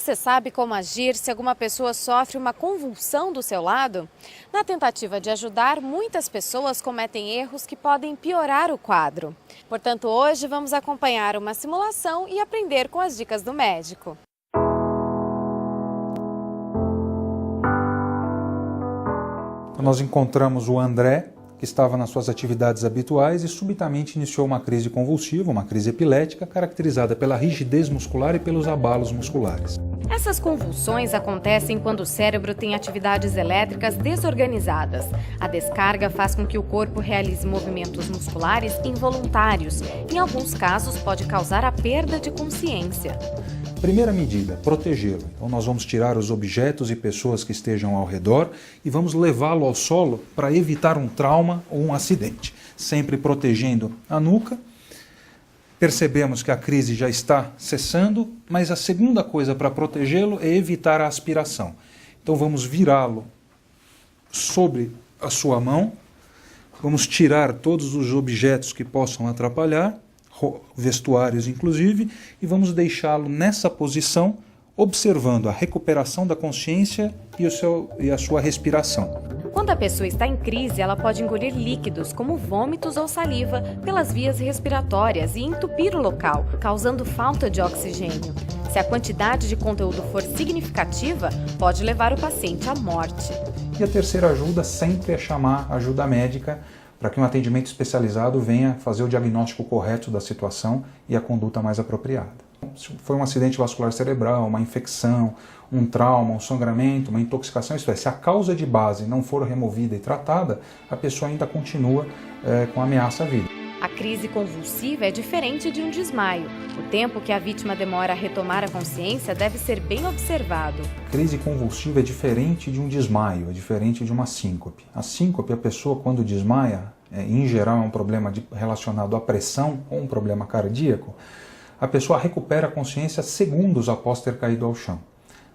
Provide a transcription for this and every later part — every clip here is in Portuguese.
Você sabe como agir se alguma pessoa sofre uma convulsão do seu lado? Na tentativa de ajudar, muitas pessoas cometem erros que podem piorar o quadro. Portanto, hoje vamos acompanhar uma simulação e aprender com as dicas do médico. Nós encontramos o André, que estava nas suas atividades habituais e subitamente iniciou uma crise convulsiva, uma crise epilética, caracterizada pela rigidez muscular e pelos abalos musculares. Essas convulsões acontecem quando o cérebro tem atividades elétricas desorganizadas. A descarga faz com que o corpo realize movimentos musculares involuntários. Em alguns casos, pode causar a perda de consciência. Primeira medida, protegê-lo. Então nós vamos tirar os objetos e pessoas que estejam ao redor e vamos levá-lo ao solo para evitar um trauma ou um acidente. Sempre protegendo a nuca. Percebemos que a crise já está cessando, mas a segunda coisa para protegê-lo é evitar a aspiração. Então vamos virá-lo sobre a sua mão, vamos tirar todos os objetos que possam atrapalhar, vestuários inclusive, e vamos deixá-lo nessa posição, observando a recuperação da consciência e a sua respiração. Quando a pessoa está em crise, ela pode engolir líquidos, como vômitos ou saliva, pelas vias respiratórias e entupir o local, causando falta de oxigênio. Se a quantidade de conteúdo for significativa, pode levar o paciente à morte. E a terceira ajuda sempre é chamar ajuda médica, para que um atendimento especializado venha fazer o diagnóstico correto da situação e a conduta mais apropriada. Se foi um acidente vascular cerebral, uma infecção, um trauma, um sangramento, uma intoxicação, isso é, se a causa de base não for removida e tratada, a pessoa ainda continua com ameaça à vida. A crise convulsiva é diferente de um desmaio. O tempo que a vítima demora a retomar a consciência deve ser bem observado. A crise convulsiva é diferente de um desmaio, é diferente de uma síncope. A síncope, a pessoa quando desmaia, em geral é um problema relacionado à pressão ou um problema cardíaco, a pessoa recupera a consciência segundos após ter caído ao chão.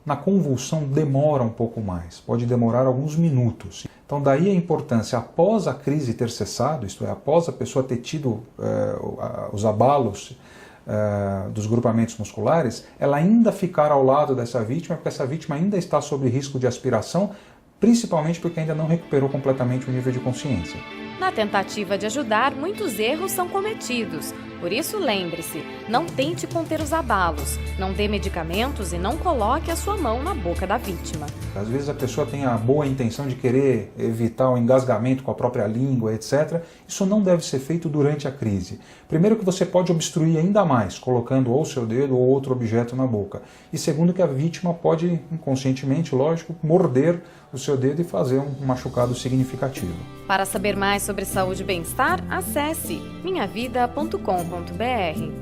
Na convulsão demora um pouco mais, pode demorar alguns minutos. Então daí a importância, após a crise ter cessado, isto é, após a pessoa ter tido os abalos dos grupamentos musculares, ela ainda ficar ao lado dessa vítima, porque essa vítima ainda está sob risco de aspiração, principalmente porque ainda não recuperou completamente o nível de consciência. Na tentativa de ajudar, muitos erros são cometidos. Por isso, lembre-se, não tente conter os abalos, não dê medicamentos e não coloque a sua mão na boca da vítima. Às vezes a pessoa tem a boa intenção de querer evitar o engasgamento com a própria língua, etc. Isso não deve ser feito durante a crise. Primeiro que você pode obstruir ainda mais, colocando ou seu dedo ou outro objeto na boca. E segundo que a vítima pode, inconscientemente, lógico, morder o seu dedo e fazer um machucado significativo. Para saber mais sobre saúde e bem-estar, acesse minhavida.com.br.